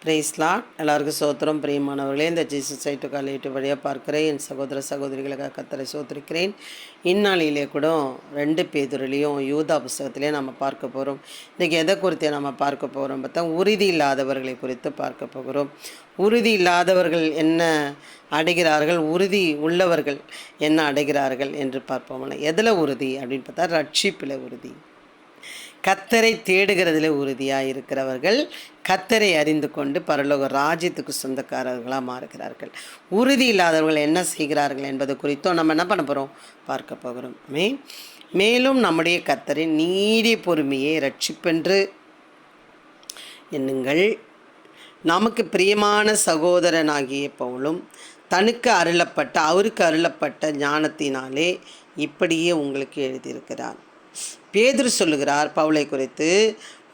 Price Lord. எல்லாருக்கும் சோத்திரம். பிரியமானவர்களே, இந்த ஜீசஸ் சைட்டு காலையிட்டு வழியாக பார்க்கிறேன் என் சகோதர சகோதரிகளுக்காக கர்த்தரை சோத்திருக்கிறேன். இந்நாளிலே கூட 2 பேதுருலையும் யூதா புஸ்தகத்திலே நம்ம பார்க்க போகிறோம். இன்றைக்கி எதை குறித்து நம்ம பார்க்க போகிறோம் பார்த்தா, உறுதி இல்லாதவர்களை குறித்து பார்க்க போகிறோம். உறுதி இல்லாதவர்கள் என்ன அடைகிறார்கள், உறுதி உள்ளவர்கள் என்ன அடைகிறார்கள் என்று பார்ப்போம். எதில் உறுதி அப்படின்னு பார்த்தா, ரட்சிப்பில் உறுதி. கர்த்தரை தேடுகிறதுல உறுதியாக இருக்கிறவர்கள் கர்த்தரை அறிந்து கொண்டு பரலோக ராஜ்யத்துக்கு சொந்தக்காரர்களாக மாறுகிறார்கள். உறுதி இல்லாதவர்கள் என்ன செய்கிறார்கள் என்பது குறித்தும் நம்ம என்ன பண்ண போகிறோம், பார்க்க போகிறோம். மேலும் நம்முடைய கர்த்தரின் நீடிய பொறுமையை ரட்சிப்பென்று எண்ணுங்கள். நமக்கு பிரியமான சகோதரனாகிய பவுலும் அவருக்கு அருளப்பட்ட ஞானத்தினாலே இப்படியே உங்களுக்கு எழுதியிருக்கிறார். பேதுரு சொல்லுகிறார் பவுலை குறித்து,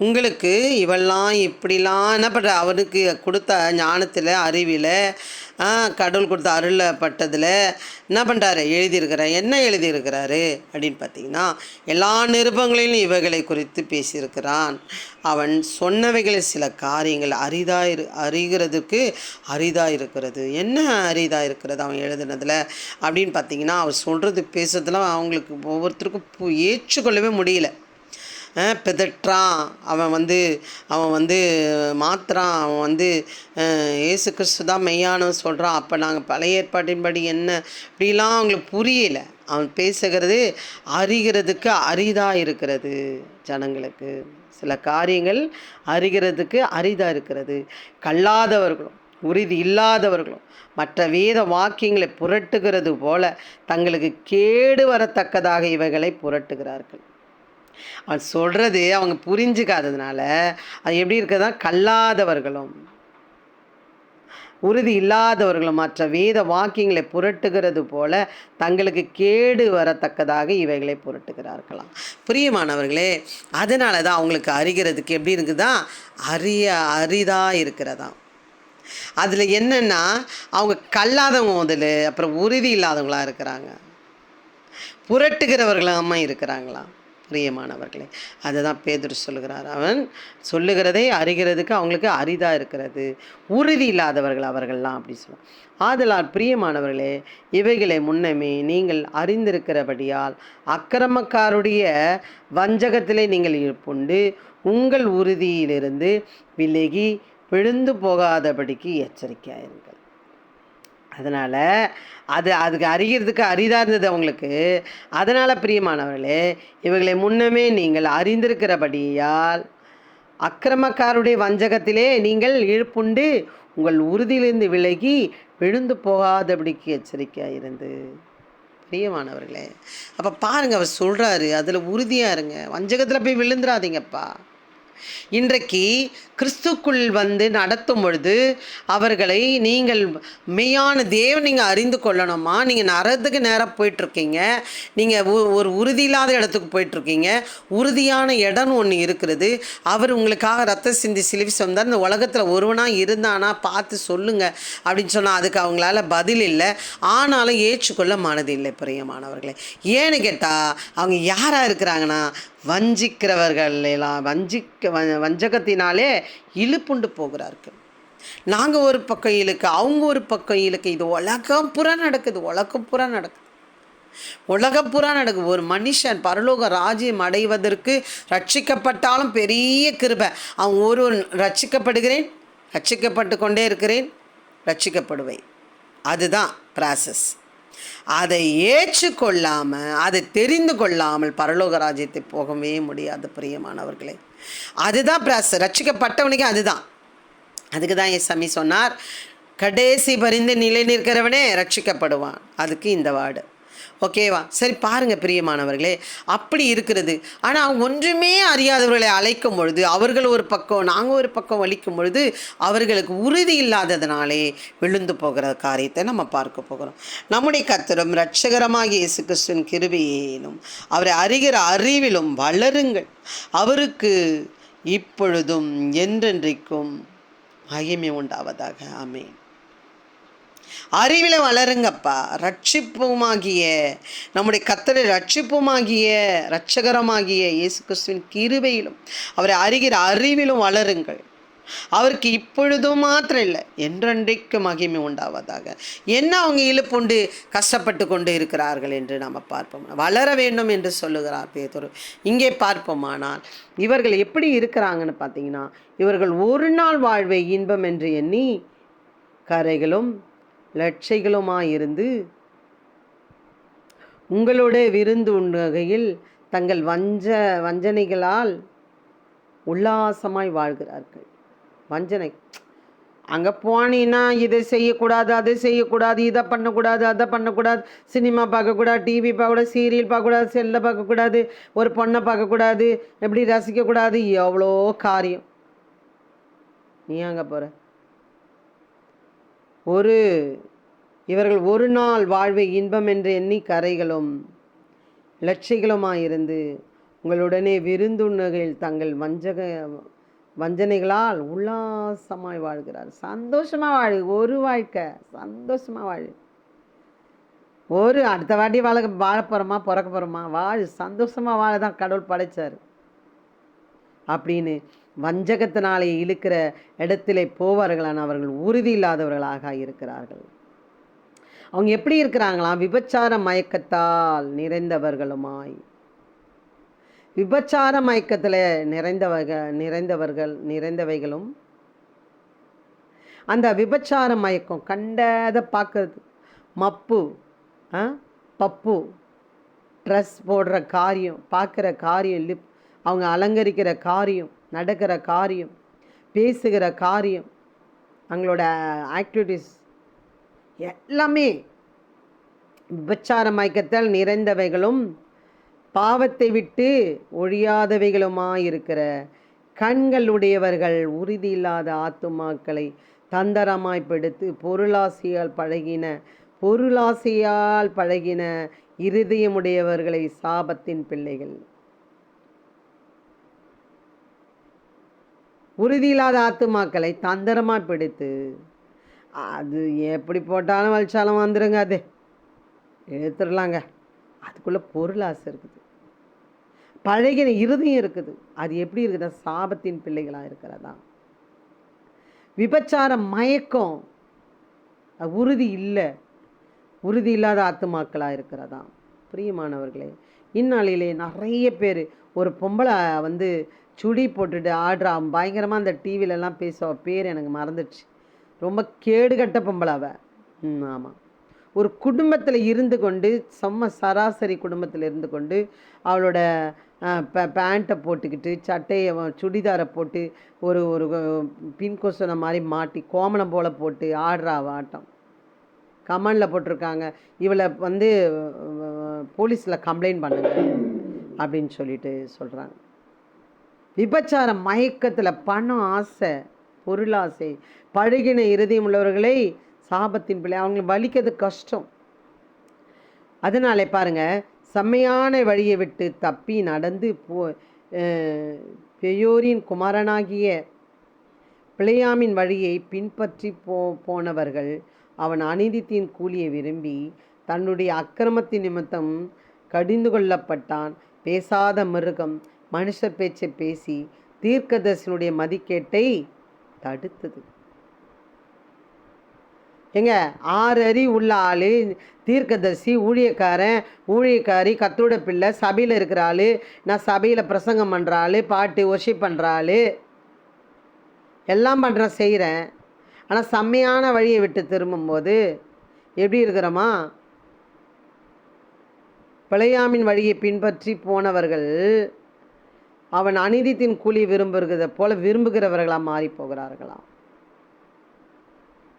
உங்களுக்கு இவெல்லாம் இப்படிலாம் என்ன பண்ணுற, அவனுக்கு கொடுத்த ஞானத்தில் அறிவில் கடவுள் கொடுத்த அருளப்பட்டதில் என்ன பண்ணுறாரு, எழுதியிருக்கிறார். என்ன எழுதியிருக்கிறாரு அப்படின்னு பார்த்தீங்கன்னா, எல்லா நிருபங்களிலும் இவைகளை குறித்து பேசியிருக்கிறான். அவன் சொன்னவைகளில் சில காரியங்கள் அறிகிறதுக்கு அரிதாக இருக்கிறது. என்ன அரிதாக இருக்கிறது அவன் எழுதுனதில் அப்படின்னு பார்த்தீங்கன்னா, அவன் சொல்கிறது பேசுறதுலாம் அவங்களுக்கு ஒவ்வொருத்தருக்கும் ஏற்றுக்கொள்ளவே முடியல. பிதற்றான், அவன் மாத்திரான், அவன் இயேசு கிறிஸ்து தான் மெய்யானவன் சொல்கிறான். அப்போ நாங்கள் பழைய ஏற்பாட்டின்படி என்ன இப்படிலாம் அவங்களுக்கு புரியலை. அவன் பேசுகிறது அறிகிறதுக்கு அரிதாக இருக்கிறது. ஜனங்களுக்கு சில காரியங்கள் அறிகிறதுக்கு அரிதாக இருக்கிறது. கல்லாதவர்களும் உறுதி இல்லாதவர்களும் மற்ற வேத வாக்கியங்களை புரட்டுகிறது போல தங்களுக்கு கேடு வரத்தக்கதாக இவைகளை புரட்டுகிறார்கள். அவன் சொல்கிறது அவங்க புரிஞ்சுக்காததுனால அது எப்படி இருக்குதா, கல்லாதவர்களும் உறுதி இல்லாதவர்களும் மற்ற வேத வாக்கியங்களை புரட்டுகிறது போல தங்களுக்கு கேடு வரத்தக்கதாக இவைகளை புரட்டுகிறார்களாம். பிரியமானவர்களே, அதனால தான் அவங்களுக்கு அறிகிறதுக்கு எப்படி இருக்குதா, அரிதாக இருக்கிறதாம். அதில் என்னென்னா, அவங்க கல்லாதவங்க முதல்ல, அப்புறம் உறுதி இல்லாதவங்களாக இருக்கிறாங்க, புரட்டுகிறவர்களாக இருக்கிறாங்களாம். பிரியமானவர்களே, அதை தான் பேதுரு சொல்லுகிறார். அவன் சொல்லுகிறதை அறிகிறதுக்கு அவங்களுக்கு அரிதாக இருக்கிறது, உறுதி இல்லாதவர்கள் அவர்கள்லாம் அப்படி சொல்லுவாங்க. ஆதலால் பிரியமானவர்களே, இவைகளை முன்னமே நீங்கள் அறிந்திருக்கிறபடியால் அக்கிரமக்காருடைய வஞ்சகத்திலே நீங்கள் இருப்புண்டு உங்கள் உறுதியிலிருந்து விலகி விழுந்து போகாதபடிக்கு எச்சரிக்கையாயிருங்கள். அதனால் அதுக்கு அறிகிறதுக்கு அரிதாக இருந்தது அவங்களுக்கு. அதனால் பிரியமானவர்களே, இவைகளை முன்னமே நீங்கள் அறிந்திருக்கிறபடியால் அக்கிரமக்காருடைய வஞ்சகத்திலே நீங்கள் இழுப்புண்டு உங்கள் உறுதியிலிருந்து விலகி விழுந்து போகாதபடிக்கு எச்சரிக்கையாக இருந்து. பிரியமானவர்களே, அப்போ பாருங்கள், அவர் சொல்கிறாரு, அதில் உறுதியாக இருங்க, வஞ்சகத்தில் போய் விழுந்துடாதீங்கப்பா. இன்றைக்கு கிறிஸ்துக்குள் நடத்தும் பொழுது அவர்களை நீங்கள் மெய்யான தேவன் நீங்கள் அறிந்து கொள்ளணுமா. நீங்கள் நரகத்துக்கு நேராக போயிட்டுருக்கீங்க, நீங்கள் ஒரு உறுதி இல்லாத இடத்துக்கு போயிட்டுருக்கீங்க. உறுதியான இடம் ஒன்று இருக்கிறது. அவர் உங்களுக்காக ரத்த சிந்தி சிலுவை சொந்தார். இந்த உலகத்தில் ஒருவனாக இருந்தானா பார்த்து சொல்லுங்கள் அப்படின்னு சொன்னால் அதுக்கு அவங்களால பதில் இல்லை. ஆனாலும் ஏற்றுக்கொள்ள மனதில்லை. பிரியமானவர்களே, ஏன்னு கேட்டால் அவங்க யாராக இருக்கிறாங்கன்னா, வஞ்சிக்கிறவர்கள் எல்லாம் வஞ்சகத்தினாலே இழுப்புண்டு போகிறார்கள். நாங்கள் ஒரு பக்கம் இழுக்க, அவங்க ஒரு பக்கம் இழுக்க. இது உலகம் புறா நடக்குது. உலகம் புறா நடக்குது. ஒரு மனுஷன் பரலோக ராஜ்யம் அடைவதற்கு ரட்சிக்கப்பட்டாலும் பெரிய கிருபை. அவன் ஒரு ரட்சிக்கப்பட்டு கொண்டே இருக்கிறேன், ரட்சிக்கப்படுவேன். அதுதான் ப்ராசஸ். அதை ஏற்றுக்கொள்ளாமல், அதை தெரிந்து கொள்ளாமல் பரலோக ராஜ்யத்தை போகவே முடியாது. பிரியமானவர்களே, அதுதான் ப்ராசஸ். ரட்சிக்கப்பட்டவனுக்கு அதுதான். அதுக்கு தான் ஏசாமி சொன்னார், கடைசி பரிந்து நிலை நிற்கிறவனே ரட்சிக்கப்படுவான். அதுக்கு இந்த வார்டு ஓகேவா? சரி, பாருங்கள் பிரியமானவர்களே, அப்படி இருக்கிறது. ஆனால் அவங்க ஒன்றுமே அறியாதவர்களை அழைக்கும் பொழுது அவர்கள் ஒரு பக்கம், நாங்கள் ஒரு பக்கம் வலிக்கும் பொழுது அவர்களுக்கு உறுதி இல்லாததுனாலே விழுந்து போகிற காரியத்தை நம்ம பார்க்க போகிறோம். நம்முடைய கர்த்தரும் இரட்சகரமாகிய இயேசு கிறிஸ்துவின் கிருபையிலும் அவரை அறிகிற அறிவிலும் வளருங்கள். அவருக்கு இப்பொழுதும் என்றென்றைக்கும் மகிமை உண்டாவதாக. ஆமென். அறிவில் வளருங்கப்பா. ரட்சிப்புமாகிய நம்முடைய கர்த்தரை ரட்சிப்புமாகிய இரட்சகரமாகிய இயேசு கிறிஸ்துவின் கிருபையிலும் அவரை அறிகிற அறிவிலும் வளருங்கள். அவருக்கு இப்பொழுதும் மாத்திரம் இல்லை, என்றென்றைக்கு மகிமை உண்டாவதாக. என்ன அவங்க இழுப்புண்டு கஷ்டப்பட்டு கொண்டு இருக்கிறார்கள் என்று நாம் பார்ப்போம். வளர வேண்டும் என்று சொல்லுகிறார் பேதுரு. இங்கே பார்ப்போமானால் இவர்கள் எப்படி இருக்கிறாங்கன்னு பார்த்தீங்கன்னா, இவர்கள் ஒரு நாள் வாழ்வை இன்பம் என்று எண்ணி கரைகளும் லட்சைகளுமாயிருந்து உங்களோட விருந்து உண்ணுகையில் தங்கள் வஞ்சனைகளால் உல்லாசமாய் வாழ்கிறார்கள். வஞ்சனை, அங்கே போனீங்கன்னா இதை செய்யக்கூடாது, அதை செய்யக்கூடாது, இதை பண்ணக்கூடாது, அதை பண்ணக்கூடாது, சினிமா பார்க்கக்கூடாது, டிவி பார்க்கக்கூடாது, சீரியல் பார்க்கக்கூடாது, செல்லை பார்க்கக்கூடாது, ஒரு பொண்ணை பார்க்கக்கூடாது, எப்படி ரசிக்கக்கூடாது, எவ்வளோ காரியம். நீ அங்கே போகிற இவர்கள் ஒரு நாள் வாழ்வை இன்பம் என்று எண்ணி கரைகளும் லட்சைகளுமாயிருந்து உங்களுடனே விருந்துண்ணுகையில் தங்கள் வஞ்சனைகளால் உல்லாசமாய் வாழ்கிறார். சந்தோஷமாக வாழு, ஒரு வாழ்க்கை சந்தோஷமாக வாழு. அடுத்த வாட்டி வாழ போகிறோமா, பிறக்க போகிறோமா, வாழு, சந்தோஷமாக வாழ தான் கடவுள் படைச்சார் அப்படின்னு வஞ்சகத்தினாலே இழுக்கிற இடத்திலே போவார்களான அவர்கள் உறுதி இல்லாதவர்களாக இருக்கிறார்கள். அவங்க எப்படி இருக்கிறாங்களாம்? விபச்சார மயக்கத்தால் விபச்சார மயக்கத்தில் நிறைந்தவைகளும் அந்த விபச்சார மயக்கம் கண்டதை பார்க்கறது, மப்பு, பப்பு, ட்ரெஸ் போடுற காரியம், பார்க்குற காரியம், அவங்க அலங்கரிக்கிற காரியம், நடக்கிற காரியம், பேசுகிற காரியம், அவங்களோட ஆக்டிவிட்டீஸ் எல்லாமே விபச்சார மயக்கத்தால் நிறைந்தவைகளும் பாவத்தை விட்டு ஒழியாதவைகளுமாயிருக்கிற கண்களுடையவர்கள் உறுதி இல்லாத ஆத்துமாக்களை தந்தரமாய்ப்படுத்தி பொருளாசையால் பழகின இருதயமுடையவர்களை சாபத்தின் பிள்ளைகள். உறுதியில்லாத ஆத்துமாக்களை தந்திரமாக பிடித்து, அது எப்படி போட்டாலும் வலிச்சாலும் வந்துடுங்க, அது எடுத்துடலாங்க, அதுக்குள்ளே பொருளாசை இருக்குது, பழகின இருதயம் இருக்குது. அது எப்படி இருக்குதா? சாபத்தின் பிள்ளைகளாக இருக்கிறதா. விபச்சார மயக்கம், உறுதி இல்லாத ஆத்துமாக்களாக இருக்கிறதா. பிரியமானவர்களே, இந்நாளிலே நிறைய பேர், ஒரு பொம்பளை சுடி போட்டுட்டு ஆடுறா, பயங்கரமாக அந்த டிவிலெலாம் பேசுவா, பேர் எனக்கு மறந்துடுச்சு, ரொம்ப கேடுகட்ட பொம்பளை அவ. ஆமாம், ஒரு குடும்பத்தில் இருந்து கொண்டு, சராசரி குடும்பத்தில் இருந்து கொண்டு அவளோட பேண்ட்டை போட்டுக்கிட்டு, சட்டையை சுடிதாரை போட்டு, ஒரு பின்கொசனை மாதிரி மாட்டி கோமணம் போல் போட்டு ஆடுறா ஆட்டம். கமெண்டில் போட்டிருக்காங்க, இவளை போலீஸில் கம்ப்ளைண்ட் பண்ணுங்க அப்படின்னு சொல்லிட்டு சொல்கிறாங்க. விபச்சார மயக்கத்தில் பணம் ஆசை, பொருளாசை, பழகின இருதயம் உள்ளவர்களை சாபத்தின் பிள்ளை. அவங்களுக்கு வலிக்கிறது கஷ்டம். அதனாலே பாருங்கள், செம்மையான வழியை விட்டு தப்பி நடந்து பெயோரின் குமாரனாகிய பிழையாமின் வழியை பின்பற்றி போனவர்கள் அவன் அநீதித்தின் கூலியை விரும்பி தன்னுடைய அக்கிரமத்தின் நிமித்தம் கடிந்து கொள்ளப்பட்டான். பேசாத மிருகம் மனுஷ பேச்சை பேசி தீர்க்கதரிசனுடைய மதிக்கேட்டை தடுத்தது. எங்க 6 அறிவு உள்ள ஆள், தீர்க்கதரிசி, ஊழியக்காரி, கத்தோட பிள்ளை, சபையில் இருக்கிற ஆள், நான் சபையில் பிரசங்கம் பண்ணுற ஆள், பாட்டு ஒர்ஷிப் பண்ணுற ஆள், எல்லாம் பண்ணுறேன், செய்கிறேன். ஆனால் செம்மையான வழியை விட்டு திரும்பும்போது எப்படி இருக்கிறோமா? பிழையாமின் வழியை பின்பற்றி போனவர்கள் அவன் அநீதித்தின் கூலி விரும்புகிறத போல விரும்புகிறவர்களாக மாறி போகிறார்களாம்.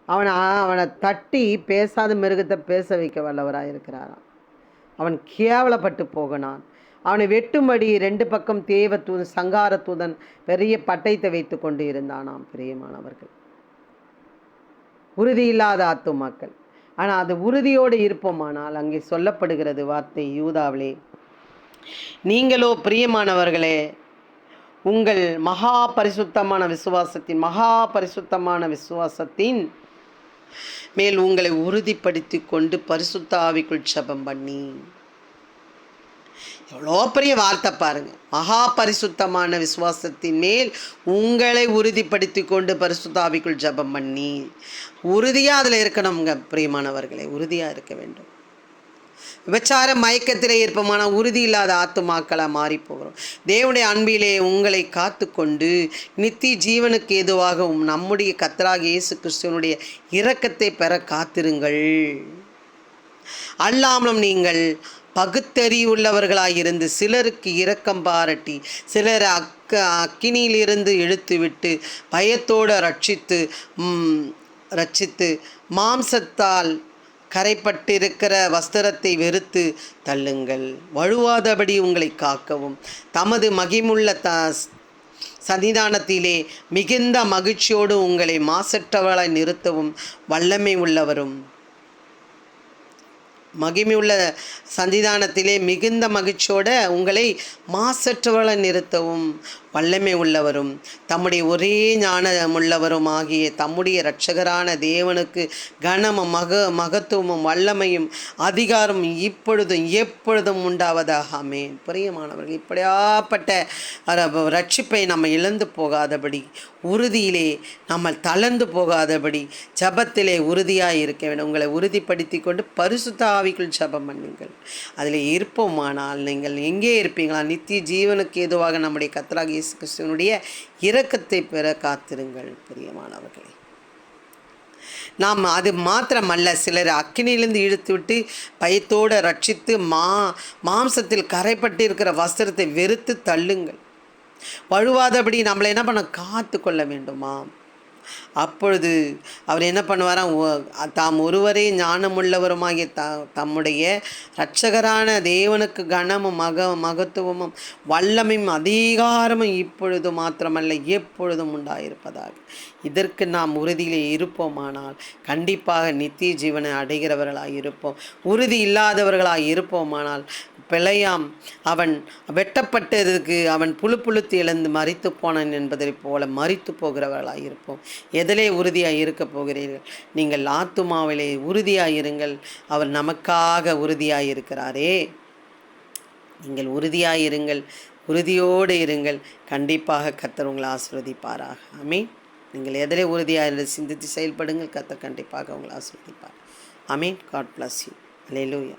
அவனை தட்டி பேசாத மிருகத்தை பேச வைக்க வல்லவராக இருக்கிறாராம். அவன் கேவலப்பட்டு போகனான். அவனை வெட்டும்படி 2 பக்கம் தேவதூதன், சங்கார தூதன் பெரிய பட்டயத்தை வைத்து கொண்டு இருந்தானாம். பிரியமானவர்கள், உறுதி இல்லாத ஆத்துமாக்கள். ஆனால் அது உறுதியோடு இருப்போமானால் அங்கே சொல்லப்படுகிறது வார்த்தை யூதாவிலே, நீங்களோ பிரியமானவர்களே உங்கள் மகா பரிசுத்தமான விசுவாசத்தின் மேல் உங்களை உறுதிப்படுத்தி கொண்டு பரிசுத்த ஆவிக்குள் ஜெபம் பண்ணி. எவ்வளோ பெரிய வார்த்தை பாருங்க. மகா பரிசுத்தமான விசுவாசத்தின் மேல் உங்களை உறுதிப்படுத்தி கொண்டு பரிசுத்த ஆவிக்குள் ஜெபம் பண்ணி உறுதியாக அதில் இருக்கணுங்க. பிரியமானவர்களே, உறுதியாக இருக்க வேண்டும். விபச்சார மயக்கத்திலே இருப்போமான உறுதி இல்லாத ஆத்துமாக்களாக மாறி போகிறோம். தேவனுடைய அன்பிலே உங்களை காத்து கொண்டு நித்திய ஜீவனுக்கு ஏதுவாக நம்முடைய கர்த்தராகிய இயேசு கிறிஸ்துவனுடைய இரக்கத்தை பெற காத்திருங்கள். அல்லாமலும் நீங்கள் பகுத்தறிவுள்ளவர்களாயிருந்து சிலருக்கு இரக்கம் பாராட்டி சிலர் அக்கினியிலிருந்து இழுத்துவிட்டு பயத்தோடு ரட்சித்து மாம்சத்தால் கரைப்பட்டிருக்கிற வஸ்திரத்தை வெறுத்து தள்ளுங்கள். வழுவாதபடி உங்களை காக்கவும் தமது மகிமுள்ள சன்னிதானத்திலே மிகுந்த மகிழ்ச்சியோடு உங்களை மாசற்றவளாய் நிறுத்தவும் வல்லமை உள்ளவரும் மகிமையுள்ள சன்னிதானத்திலே மிகுந்த மகிழ்ச்சியோடு உங்களை மாசற்றவளை நிறுத்தவும் வல்லமை உள்ளவரும் தம்முடைய ஒரே ஞானமுள்ளவரும் ஆகிய தம்முடைய இரட்சகரான தேவனுக்கு கனமும் மகத்துவமும் வல்லமையும் அதிகாரம் இப்பொழுதும் எப்பொழுதும் உண்டாவதாக. ஆமென். பிரியமானவர்கள், இப்படியாப்பட்ட ரட்சிப்பை நம்ம இழந்து போகாதபடி, உறுதியிலே நம்ம தளர்ந்து போகாதபடி ஜபத்திலே உறுதியாக இருக்க வேண்டும். உங்களை உறுதிப்படுத்தி கொண்டு பரிசுத்த ஆவிக்குள் ஜபம் பண்ணுங்கள். அதில் இருப்போமானால் நீங்கள் எங்கே இருப்பீங்களா? நித்திய ஜீவனுக்கு ஏதுவாக நம்முடைய கர்த்தராகிய இயேசு கிறிஸ்துவனுடைய இரக்கத்தை பெற காத்திருங்கள். பிரியமானவர்களே, நாம் அது மாத்திரமல்ல, சிலர் அக்கினியிலிருந்து இழுத்து விட்டு பயத்தோடு ரட்சித்து மாம்சத்தில் கரைப்பட்டு இருக்கிற வஸ்திரத்தை வெறுத்து தள்ளுங்கள். வழுவாதபடி நம்மளை என்ன பண்ண காத்து கொள்ள வேண்டுமா? அப்பொழுது அவர் என்ன பண்ணுவாராம்? தாம் ஒருவரே ஞானமுள்ளவருமாகிய தம்முடைய இரட்சகரான தேவனுக்கு கனமும் மகத்துவமும் வல்லமையும் அதிகாரமும் இப்பொழுது மாத்திரமல்ல எப்பொழுதும் உண்டாயிருப்பதாக. இதற்கு நாம் உறுதியிலே இருப்போமானால் கண்டிப்பாக நித்திய ஜீவனை அடைகிறவர்களாக இருப்போம். உறுதி இல்லாதவர்களாக இருப்போமானால் பிழையாம் அவன் வெட்டப்பட்டதுக்கு அவன் புழுத்து எழுந்து மரித்து போனான் என்பதை போல மரித்து போகிறவர்களாக இருப்போம். எதிலே உறுதியாக இருக்க போகிறீர்கள்? நீங்கள் ஆத்துமாவிலே உறுதியாக இருங்கள். அவர் நமக்காக உறுதியாக இருக்கிறாரே. நீங்கள் உறுதியாக இருங்கள், உறுதியோடு இருங்கள். கண்டிப்பாக கர்த்தர் உங்களை ஆசீர்வதிப்பாராக. ஆமென். நீங்கள் எதிலே உறுதியாக இருந்து சிந்தித்து செயல்படுங்கள். கர்த்தர் கண்டிப்பாக உங்களை ஆசீர்வதிப்பார். ஆமென். God bless you. அல்லேலூயா.